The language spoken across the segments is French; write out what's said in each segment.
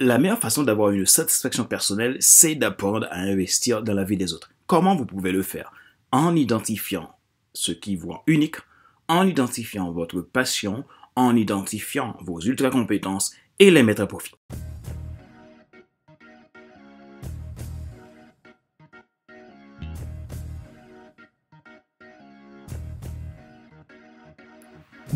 La meilleure façon d'avoir une satisfaction personnelle, c'est d'apprendre à investir dans la vie des autres. Comment vous pouvez le faire? En identifiant ce qui vous rend unique, en identifiant votre passion, en identifiant vos ultra compétences et les mettre à profit.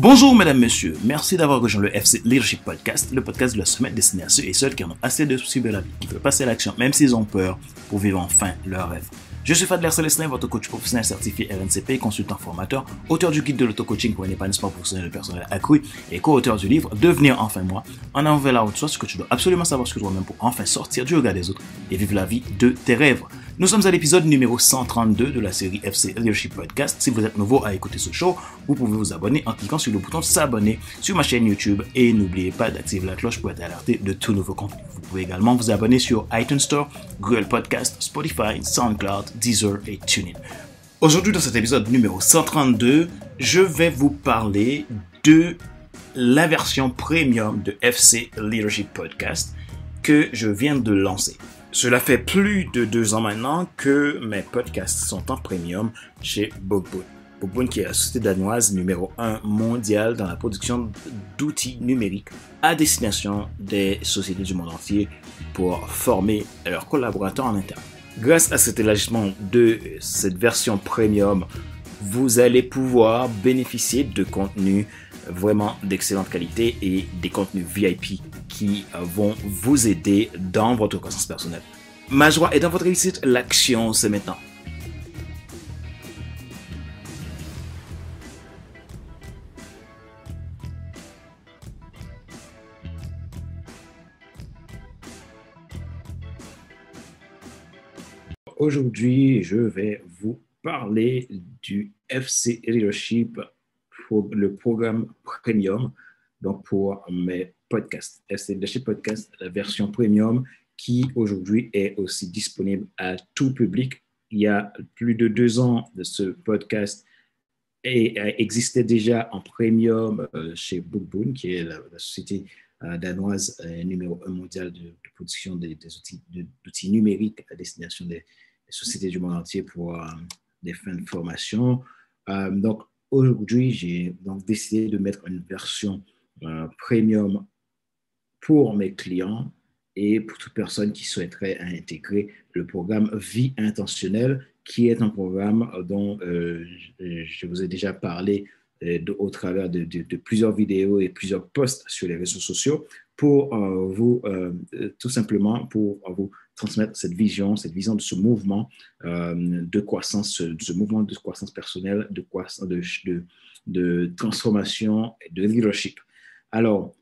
Bonjour mesdames, messieurs, merci d'avoir rejoint le FC Leadership Podcast, le podcast de la semaine destiné à ceux et celles qui en ont assez de soucis de la vie, qui veulent passer à l'action même s'ils ont peur pour vivre enfin leur rêve. Je suis Fadler Célestin, votre coach professionnel certifié RNCP, consultant formateur, auteur du guide de l'auto-coaching pour un épanouissement professionnel et personnel accru et co-auteur du livre Devenir enfin moi, en avant vers la haute source, ce que tu dois absolument savoir sur toi-même pour enfin sortir du regard des autres et vivre la vie de tes rêves. Nous sommes à l'épisode numéro 132 de la série FC Leadership Podcast. Si vous êtes nouveau à écouter ce show, vous pouvez vous abonner en cliquant sur le bouton s'abonner sur ma chaîne YouTube et n'oubliez pas d'activer la cloche pour être alerté de tout nouveau contenu. Vous pouvez également vous abonner sur iTunes Store, Google Podcast, Spotify, SoundCloud, Deezer et TuneIn. Aujourd'hui, dans cet épisode numéro 132, je vais vous parler de la version premium de FC Leadership Podcast que je viens de lancer. Cela fait plus de 2 ans maintenant que mes podcasts sont en premium chez Bookboon. Bookboon qui est la société danoise numéro 1 mondiale dans la production d'outils numériques à destination des sociétés du monde entier pour former leurs collaborateurs en interne. Grâce à cet élargissement de cette version premium, vous allez pouvoir bénéficier de contenus vraiment d'excellente qualité et des contenus VIP qui vont vous aider dans votre croissance personnelle. Ma joie est dans votre réussite, l'action c'est maintenant. Aujourd'hui, je vais vous parler du FC Leadership pour le programme Premium, donc pour mes podcasts. FC Leadership Podcast, la version Premium qui aujourd'hui est aussi disponible à tout public. Il y a plus de 2 ans de ce podcast existait déjà en Premium chez Bookboon, qui est la société danoise numéro 1 mondiale de production des outils numériques à destination des sociétés du monde entier pour des fins de formation. Donc, aujourd'hui, j'ai donc décidé de mettre une version premium pour mes clients et pour toute personne qui souhaiterait intégrer le programme Vie intentionnelle, qui est un programme dont je vous ai déjà parlé au travers de plusieurs vidéos et plusieurs posts sur les réseaux sociaux pour tout simplement pour vous transmettre cette vision de ce mouvement de croissance, de ce mouvement de croissance personnelle, de transformation et de leadership. Alors,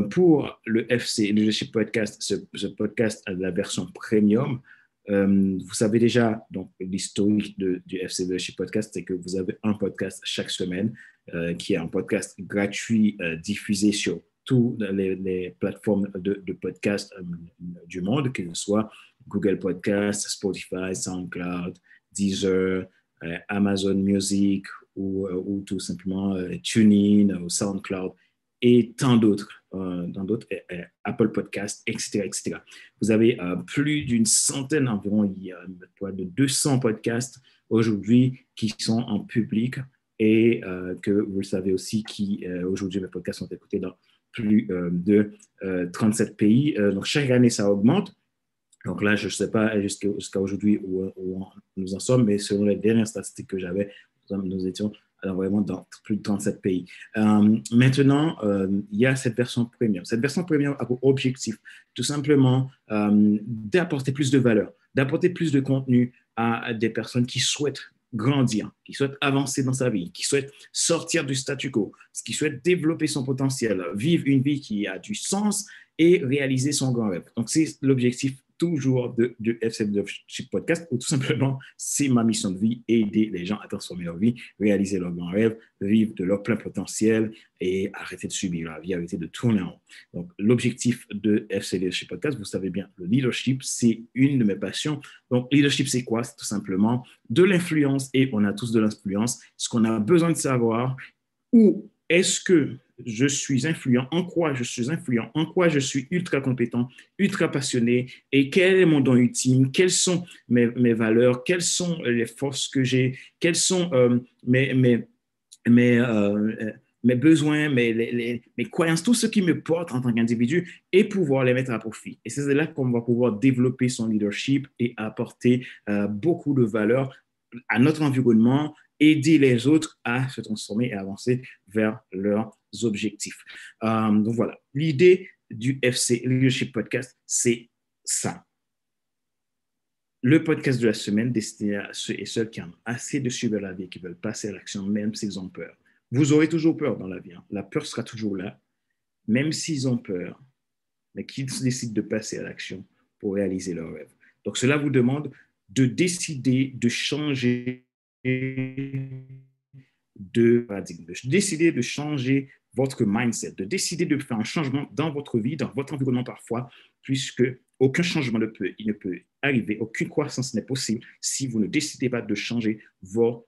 pour le FC Leadership Podcast, ce podcast a la version premium. Vous savez déjà, donc l'historique du FC Leadership Podcast, c'est que vous avez un podcast chaque semaine qui est un podcast gratuit diffusé sur toutes les plateformes de podcast du monde, que ce soit Google Podcast, Spotify, SoundCloud, Deezer, Amazon Music ou tout simplement TuneIn ou SoundCloud et tant d'autres, Apple Podcast, etc., etc. Vous avez plus d'une centaine environ, il y a de 200 podcasts aujourd'hui qui sont en public et que vous le savez aussi aujourd'hui mes podcasts sont écoutés dans plus de 37 pays. Donc chaque année ça augmente. Donc là, je ne sais pas jusqu'à aujourd'hui où nous en sommes, mais selon les dernières statistiques que j'avais, nous étions vraiment dans plus de 37 pays. Maintenant, il y a cette version premium. Cette version premium a pour objectif tout simplement d'apporter plus de valeur, d'apporter plus de contenu à des personnes qui souhaitent grandir, qui souhaitent avancer dans sa vie, qui souhaitent sortir du statu quo, qui souhaitent développer son potentiel, vivre une vie qui a du sens et réaliser son grand rêve. Donc, c'est l'objectif toujours de FC Leadership Podcast, ou tout simplement, c'est ma mission de vie, aider les gens à transformer leur vie, réaliser leurs grands rêves, vivre de leur plein potentiel et arrêter de subir la vie, arrêter de tourner en rond. Donc, l'objectif de FC Leadership Podcast, vous savez bien, le leadership, c'est une de mes passions. Donc, leadership, c'est quoi? C'est tout simplement de l'influence et on a tous de l'influence. Ce qu'on a besoin de savoir, où est-ce que je suis influent, en quoi je suis influent, en quoi je suis ultra compétent, ultra passionné, et quel est mon don ultime, quelles sont mes valeurs, quelles sont les forces que j'ai, quels sont mes, mes besoins, mes croyances, tout ce qui me porte en tant qu'individu et pouvoir les mettre à profit. Et c'est là qu'on va pouvoir développer son leadership et apporter beaucoup de valeur à notre environnement, aider les autres à se transformer et avancer vers leurs objectifs. Donc voilà, l'idée du FC Leadership Podcast, c'est ça. Le podcast de la semaine destiné à ceux et celles qui ont assez de suivre la vie et qui veulent passer à l'action même s'ils ont peur. Vous aurez toujours peur dans la vie. Hein. La peur sera toujours là, même s'ils ont peur, mais qu'ils décident de passer à l'action pour réaliser leurs rêves. Donc cela vous demande de décider de changer de paradigme, de décider de changer votre mindset, de décider de faire un changement dans votre vie, dans votre environnement parfois, puisque aucun changement ne peut arriver, aucune croissance n'est possible si vous ne décidez pas de changer votre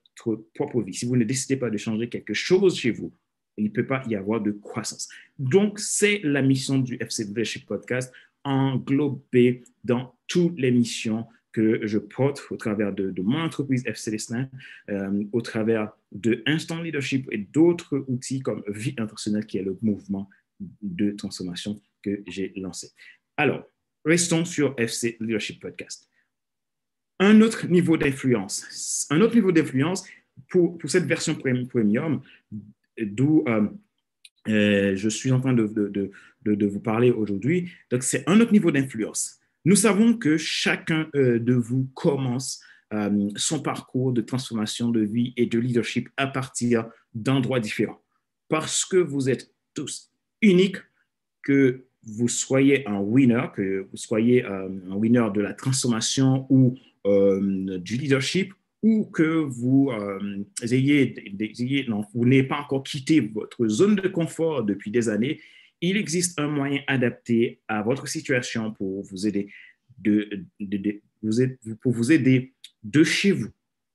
propre vie, si vous ne décidez pas de changer quelque chose chez vous. Il ne peut pas y avoir de croissance. Donc, c'est la mission du FC Leadership Podcast, englobée dans toutes les missions que je porte au travers de mon entreprise FC Destin, au travers de Instant Leadership et d'autres outils comme Vie Intentionnelle, qui est le mouvement de transformation que j'ai lancé. Alors, restons sur FC Leadership Podcast. Un autre niveau d'influence pour cette version premium, d'où je suis en train de vous parler aujourd'hui. Donc, c'est un autre niveau d'influence. Nous savons que chacun de vous commence son parcours de transformation de vie et de leadership à partir d'endroits différents. Parce que vous êtes tous uniques, que vous soyez un winner, que vous soyez un winner de la transformation ou du leadership, ou que vous vous n'ayez pas encore quitté votre zone de confort depuis des années, il existe un moyen adapté à votre situation pour vous aider pour vous aider de chez vous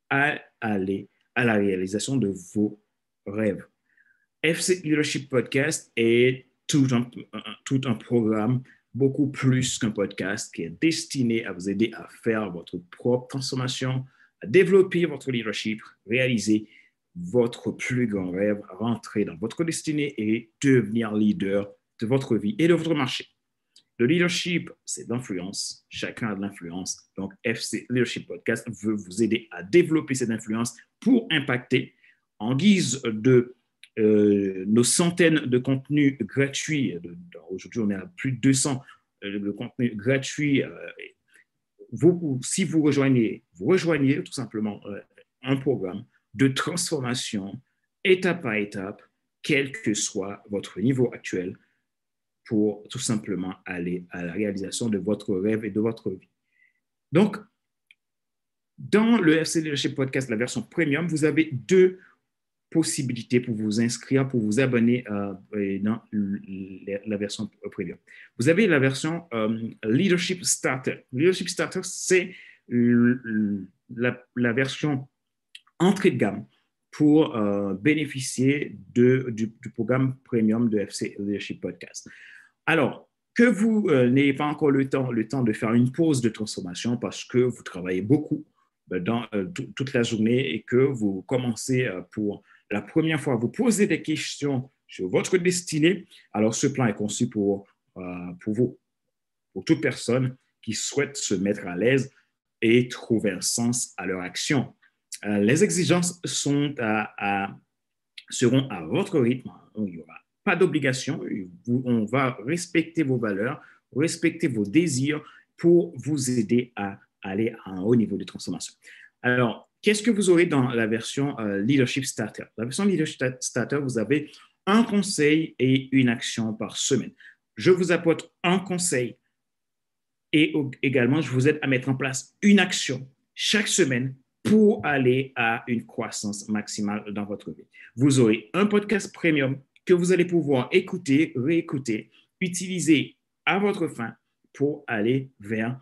à aller à la réalisation de vos rêves. FC Leadership Podcast est tout un programme, beaucoup plus qu'un podcast, qui est destiné à vous aider à faire votre propre transformation, à développer votre leadership, réaliser votre plus grand rêve, rentrer dans votre destinée et devenir leader de votre vie et de votre marché. Le leadership, c'est l'influence. Chacun a de l'influence. Donc, FC Leadership Podcast veut vous aider à développer cette influence pour impacter en guise de nos centaines de contenus gratuits. Aujourd'hui, on est à plus de 200 de contenus gratuits. Si vous rejoignez tout simplement un programme de transformation étape à étape, quel que soit votre niveau actuel, pour tout simplement aller à la réalisation de votre rêve et de votre vie. Donc, dans le FC Leadership Podcast, la version premium, vous avez deux possibilités pour vous inscrire, pour vous abonner dans la version premium. Vous avez la version Leadership Starter. Leadership Starter, c'est la version entrée de gamme pour bénéficier du programme premium de FC Leadership Podcast. Alors, que vous n'ayez pas encore le temps de faire une pause de transformation parce que vous travaillez beaucoup toute la journée et que vous commencez pour la première fois à vous poser des questions sur votre destinée, alors ce plan est conçu pour vous, pour toute personne qui souhaite se mettre à l'aise et trouver un sens à leur action. Les exigences seront à votre rythme. Il n'y aura pas d'obligation. On va respecter vos valeurs, respecter vos désirs pour vous aider à aller à un haut niveau de transformation. Alors, qu'est-ce que vous aurez dans la version Leadership Starter? La version Leadership Starter, vous avez un conseil et une action par semaine. Je vous apporte un conseil et également, je vous aide à mettre en place une action chaque semaine pour aller à une croissance maximale dans votre vie. Vous aurez un podcast premium que vous allez pouvoir écouter, réécouter, utiliser à votre fin pour aller vers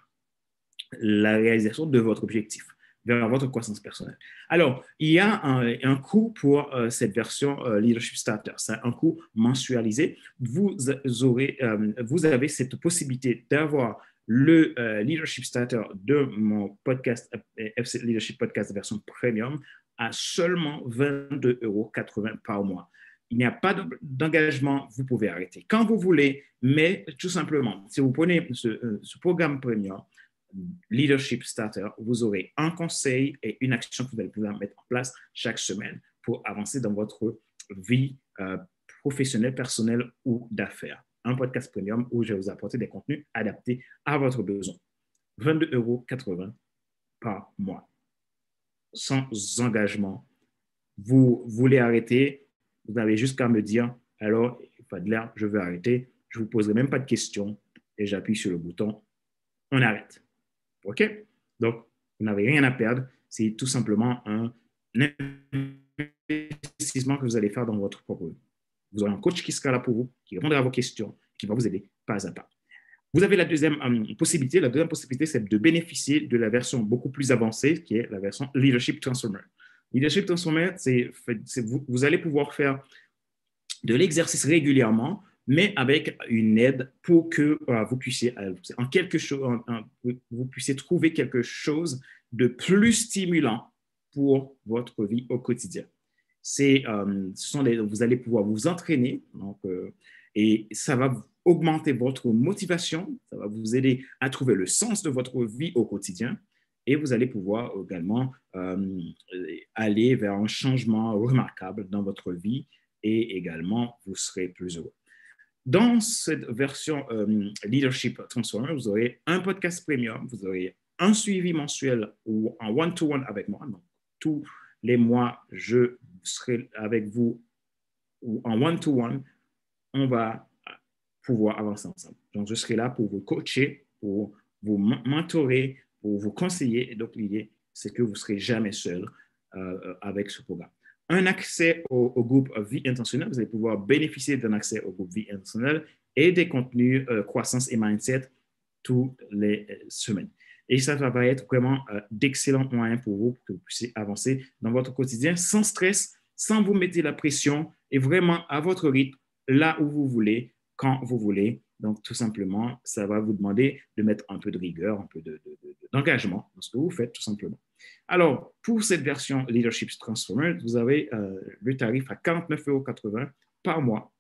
la réalisation de votre objectif. vers votre croissance personnelle. Alors, il y a un coût pour cette version Leadership Starter. C'est un coût mensualisé. Vous avez cette possibilité d'avoir le Leadership Starter de mon podcast, FC Leadership Podcast version premium, à seulement 22,80 € par mois. Il n'y a pas d'engagement, vous pouvez arrêter quand vous voulez, mais tout simplement, si vous prenez ce programme premium, Leadership Starter, vous aurez un conseil et une action que vous allez pouvoir mettre en place chaque semaine pour avancer dans votre vie professionnelle, personnelle ou d'affaires. Un podcast premium où je vais vous apporter des contenus adaptés à votre besoin. 22,80 € par mois, sans engagement. Vous voulez arrêter, vous avez juste qu'à me dire, alors, Fadler, je veux arrêter. Je ne vous poserai même pas de questions et j'appuie sur le bouton, on arrête. OK? Donc, vous n'avez rien à perdre. C'est tout simplement un investissement que vous allez faire dans votre propre vie. Vous aurez un coach qui sera là pour vous, qui répondra à vos questions, qui va vous aider pas à pas. Vous avez la deuxième possibilité. La deuxième possibilité, c'est de bénéficier de la version beaucoup plus avancée, qui est la version Leadership Transformer. Leadership Transformer, vous allez pouvoir faire de l'exercice régulièrement, mais avec une aide pour que vous puissiez, vous puissiez trouver quelque chose de plus stimulant pour votre vie au quotidien. Vous allez pouvoir vous entraîner, donc, et ça va augmenter votre motivation, ça va vous aider à trouver le sens de votre vie au quotidien, et vous allez pouvoir également aller vers un changement remarquable dans votre vie, et également, vous serez plus heureux. Dans cette version Leadership Transformer, vous aurez un podcast premium, vous aurez un suivi mensuel ou un one-to-one avec moi. Donc, tous les mois, je serai avec vous ou en one-to-one, on va pouvoir avancer ensemble. Donc, je serai là pour vous coacher, pour vous mentorer, pour vous conseiller. Et donc, l'idée, c'est que vous ne serez jamais seul avec ce programme. Un accès au groupe Vie Intentionnelle. Vous allez pouvoir bénéficier d'un accès au groupe Vie Intentionnelle et des contenus croissance et mindset toutes les semaines. Et ça va être vraiment d'excellents moyens pour vous, pour que vous puissiez avancer dans votre quotidien sans stress, sans vous mettre la pression et vraiment à votre rythme, là où vous voulez, quand vous voulez. Donc, tout simplement, ça va vous demander de mettre un peu de rigueur, un peu d'engagement dans ce que vous faites, tout simplement. Alors, pour cette version Leadership Transformer, vous avez le tarif à 49,80 € par mois.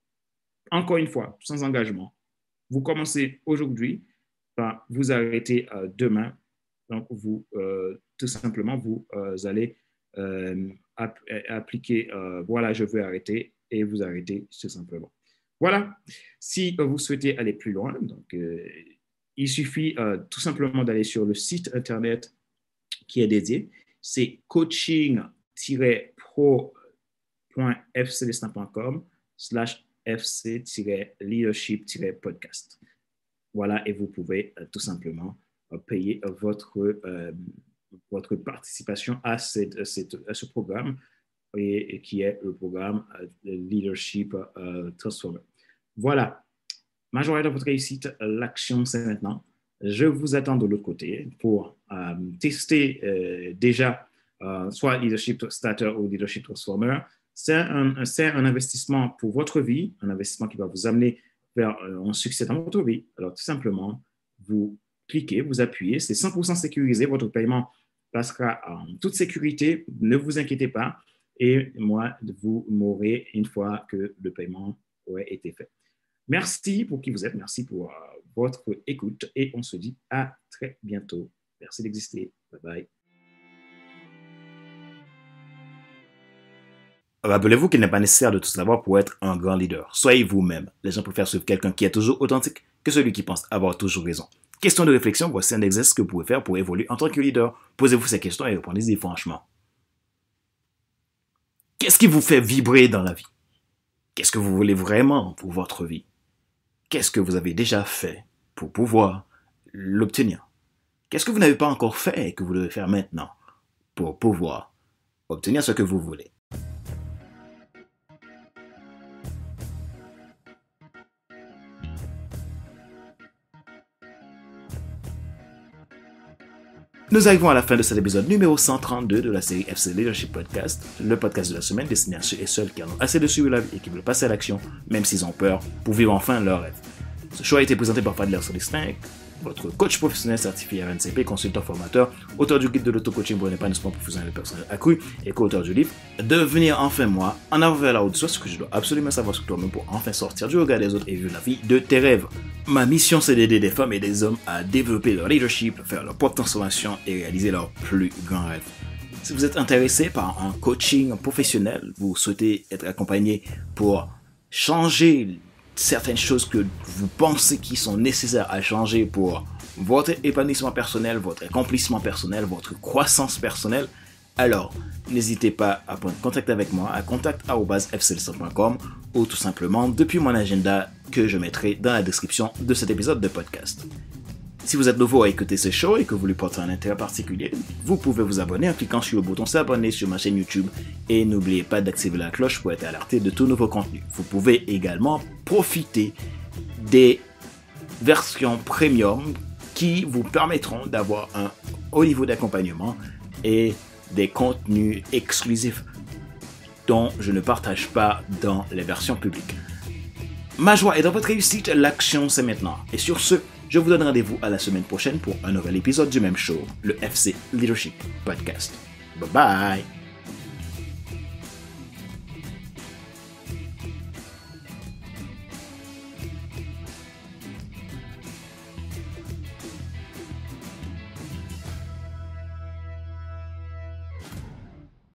Encore une fois, sans engagement. Vous commencez aujourd'hui, vous arrêtez demain. Donc, tout simplement, vous allez appliquer, voilà, je veux arrêter, et vous arrêtez tout simplement. Voilà. Si vous souhaitez aller plus loin, donc, il suffit tout simplement d'aller sur le site Internet qui est dédié. C'est coaching-pro.fcdestin.com/fc-leadership-podcast. Voilà, et vous pouvez tout simplement payer votre participation à ce programme et qui est le programme Leadership Transformer. Voilà. Majorité de votre réussite, l'action, c'est maintenant. Je vous attends de l'autre côté pour tester déjà soit Leadership Starter ou Leadership Transformer. C'est un investissement pour votre vie, un investissement qui va vous amener vers un succès dans votre vie. Alors, tout simplement, vous cliquez, vous appuyez, c'est 100% sécurisé. Votre paiement passera en toute sécurité. Ne vous inquiétez pas. Et moi, vous m'aurez une fois que le paiement aurait été fait. Merci pour qui vous êtes, merci pour votre écoute et on se dit à très bientôt. Merci d'exister. Bye bye. Rappelez-vous qu'il n'est pas nécessaire de tout savoir pour être un grand leader. Soyez vous-même. Les gens préfèrent suivre quelqu'un qui est toujours authentique que celui qui pense avoir toujours raison. Question de réflexion, voici un exercice que vous pouvez faire pour évoluer en tant que leader. Posez-vous ces questions et répondez-y franchement. Qu'est-ce qui vous fait vibrer dans la vie? Qu'est-ce que vous voulez vraiment pour votre vie? Qu'est-ce que vous avez déjà fait pour pouvoir l'obtenir? Qu'est-ce que vous n'avez pas encore fait et que vous devez faire maintenant pour pouvoir obtenir ce que vous voulez? Nous arrivons à la fin de cet épisode numéro 132 de la série FC Leadership Podcast, le podcast de la semaine destiné à ceux et celles qui en ont assez de suivre la vie et qui veulent passer à l'action, même s'ils ont peur, pour vivre enfin leur rêve. Ce show a été présenté par Fadler Solistin, votre coach professionnel certifié RNCP, consultant formateur, auteur du guide de l'auto-coaching pour un épanouissement professionnel et personnel accru et co-auteur du livre Devenir enfin moi, en avant vers la haute source, ce que je dois absolument savoir sur toi-même pour enfin sortir du regard des autres et vivre la vie de tes rêves. Ma mission, c'est d'aider des femmes et des hommes à développer leur leadership, faire leur propre transformation et réaliser leurs plus grands rêves. Si vous êtes intéressé par un coaching professionnel, vous souhaitez être accompagné pour changer certaines choses que vous pensez qui sont nécessaires à changer pour votre épanouissement personnel, votre accomplissement personnel, votre croissance personnelle, alors n'hésitez pas à prendre contact avec moi à contact@fcleadership.com ou tout simplement depuis mon agenda que je mettrai dans la description de cet épisode de podcast. Si vous êtes nouveau à écouter ce show et que vous lui portez un intérêt particulier, vous pouvez vous abonner en cliquant sur le bouton s'abonner sur ma chaîne YouTube et n'oubliez pas d'activer la cloche pour être alerté de tout nouveau contenu. Vous pouvez également profiter des versions premium qui vous permettront d'avoir un haut niveau d'accompagnement et des contenus exclusifs dont je ne partage pas dans les versions publiques. Ma joie est dans votre réussite, l'action c'est maintenant. Et sur ce, je vous donne rendez-vous à la semaine prochaine pour un nouvel épisode du même show, le FC Leadership Podcast. Bye bye!